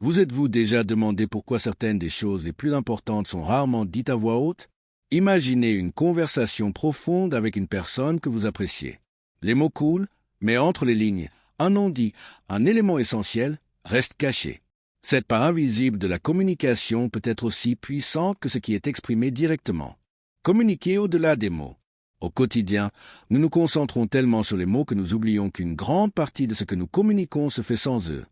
Vous êtes-vous déjà demandé pourquoi certaines des choses les plus importantes sont rarement dites à voix haute? Imaginez une conversation profonde avec une personne que vous appréciez. Les mots coulent, mais entre les lignes, un non-dit, un élément essentiel, reste caché. Cette part invisible de la communication peut être aussi puissante que ce qui est exprimé directement. Communiquer au-delà des mots. Au quotidien, nous nous concentrons tellement sur les mots que nous oublions qu'une grande partie de ce que nous communiquons se fait sans eux.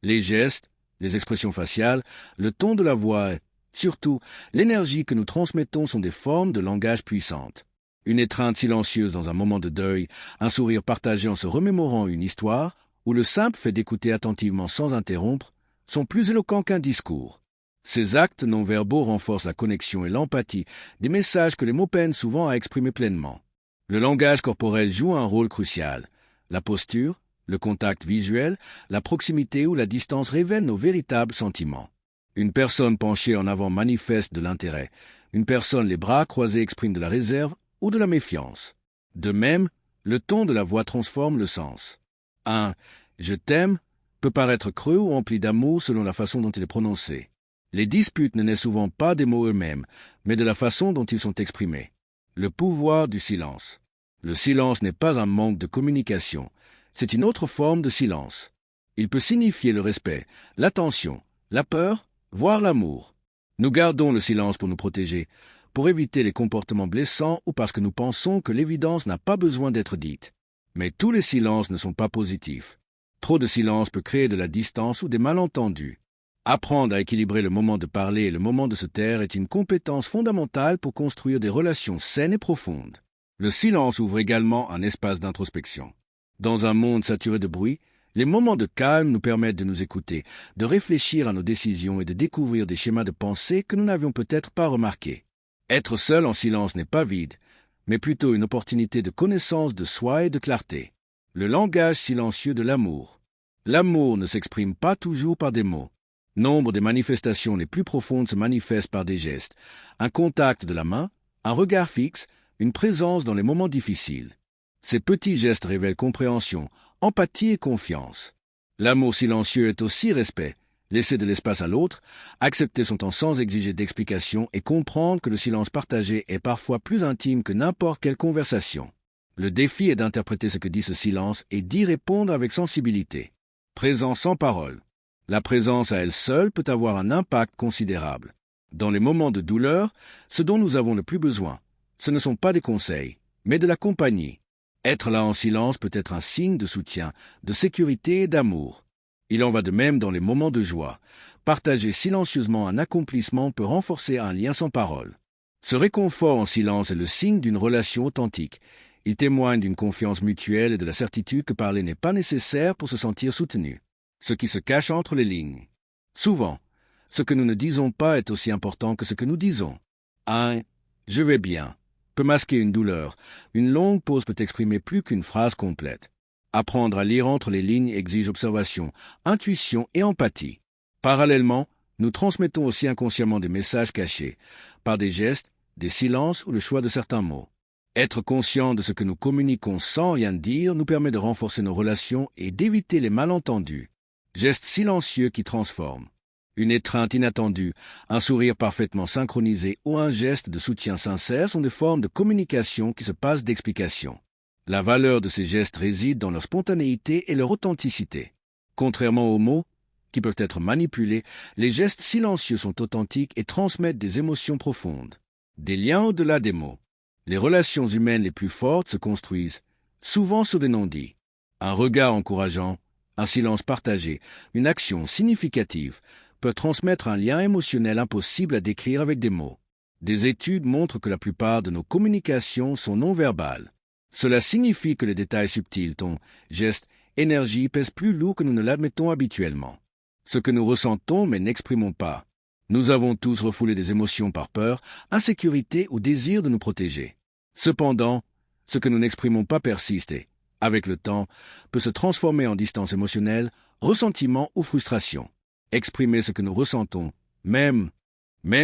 Les gestes, les expressions faciales, le ton de la voix, et, surtout, l'énergie que nous transmettons sont des formes de langage puissantes. Une étreinte silencieuse dans un moment de deuil, un sourire partagé en se remémorant une histoire, ou le simple fait d'écouter attentivement sans interrompre, sont plus éloquents qu'un discours. Ces actes non-verbaux renforcent la connexion et l'empathie, des messages que les mots peinent souvent à exprimer pleinement. Le langage corporel joue un rôle crucial. La posture, le contact visuel, la proximité ou la distance révèlent nos véritables sentiments. Une personne penchée en avant manifeste de l'intérêt. Une personne les bras croisés exprime de la réserve ou de la méfiance. De même, le ton de la voix transforme le sens. Un « je t'aime » peut paraître creux ou empli d'amour selon la façon dont il est prononcé. Les disputes ne naissent souvent pas des mots eux-mêmes, mais de la façon dont ils sont exprimés. Le pouvoir du silence. Le silence n'est pas un manque de communication, c'est une autre forme de silence. Il peut signifier le respect, l'attention, la peur, voire l'amour. Nous gardons le silence pour nous protéger, pour éviter les comportements blessants ou parce que nous pensons que l'évidence n'a pas besoin d'être dite. Mais tous les silences ne sont pas positifs. Trop de silence peut créer de la distance ou des malentendus. Apprendre à équilibrer le moment de parler et le moment de se taire est une compétence fondamentale pour construire des relations saines et profondes. Le silence ouvre également un espace d'introspection. Dans un monde saturé de bruit, les moments de calme nous permettent de nous écouter, de réfléchir à nos décisions et de découvrir des schémas de pensée que nous n'avions peut-être pas remarqués. Être seul en silence n'est pas vide, mais plutôt une opportunité de connaissance de soi et de clarté. Le langage silencieux de l'amour. L'amour ne s'exprime pas toujours par des mots. Nombre des manifestations les plus profondes se manifestent par des gestes, un contact de la main, un regard fixe, une présence dans les moments difficiles. Ces petits gestes révèlent compréhension, empathie et confiance. L'amour silencieux est aussi respect, laisser de l'espace à l'autre, accepter son temps sans exiger d'explication et comprendre que le silence partagé est parfois plus intime que n'importe quelle conversation. Le défi est d'interpréter ce que dit ce silence et d'y répondre avec sensibilité. Présence sans parole. La présence à elle seule peut avoir un impact considérable. Dans les moments de douleur, ce dont nous avons le plus besoin, ce ne sont pas des conseils, mais de la compagnie. Être là en silence peut être un signe de soutien, de sécurité et d'amour. Il en va de même dans les moments de joie. Partager silencieusement un accomplissement peut renforcer un lien sans parole. Ce réconfort en silence est le signe d'une relation authentique. Il témoigne d'une confiance mutuelle et de la certitude que parler n'est pas nécessaire pour se sentir soutenu. Ce qui se cache entre les lignes. Souvent, ce que nous ne disons pas est aussi important que ce que nous disons. Un « je vais bien » peut masquer une douleur. Une longue pause peut exprimer plus qu'une phrase complète. Apprendre à lire entre les lignes exige observation, intuition et empathie. Parallèlement, nous transmettons aussi inconsciemment des messages cachés, par des gestes, des silences ou le choix de certains mots. Être conscient de ce que nous communiquons sans rien dire nous permet de renforcer nos relations et d'éviter les malentendus. Gestes silencieux qui transforment. Une étreinte inattendue, un sourire parfaitement synchronisé ou un geste de soutien sincère sont des formes de communication qui se passent d'explication. La valeur de ces gestes réside dans leur spontanéité et leur authenticité. Contrairement aux mots, qui peuvent être manipulés, les gestes silencieux sont authentiques et transmettent des émotions profondes. Des liens au-delà des mots. Les relations humaines les plus fortes se construisent, souvent sur des non-dits. Un regard encourageant, un silence partagé, une action significative peut transmettre un lien émotionnel impossible à décrire avec des mots. Des études montrent que la plupart de nos communications sont non-verbales. Cela signifie que les détails subtils, ton geste, énergie pèsent plus lourd que nous ne l'admettons habituellement. Ce que nous ressentons mais n'exprimons pas. Nous avons tous refoulé des émotions par peur, insécurité ou désir de nous protéger. Cependant, ce que nous n'exprimons pas persiste et, avec le temps, peut se transformer en distance émotionnelle, ressentiment ou frustration. Exprimer ce que nous ressentons, même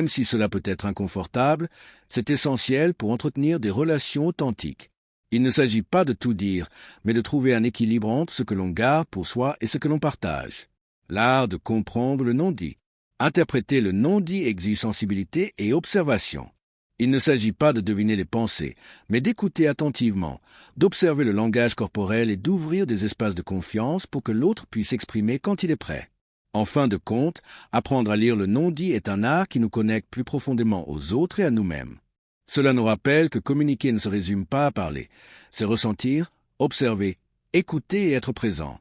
si cela peut être inconfortable, c'est essentiel pour entretenir des relations authentiques. Il ne s'agit pas de tout dire, mais de trouver un équilibre entre ce que l'on garde pour soi et ce que l'on partage. l'art de comprendre le non-dit. Interpréter le non-dit exige sensibilité et observation. Il ne s'agit pas de deviner les pensées, mais d'écouter attentivement, d'observer le langage corporel et d'ouvrir des espaces de confiance pour que l'autre puisse s'exprimer quand il est prêt. En fin de compte, apprendre à lire le non-dit est un art qui nous connecte plus profondément aux autres et à nous-mêmes. Cela nous rappelle que communiquer ne se résume pas à parler, c'est ressentir, observer, écouter et être présent.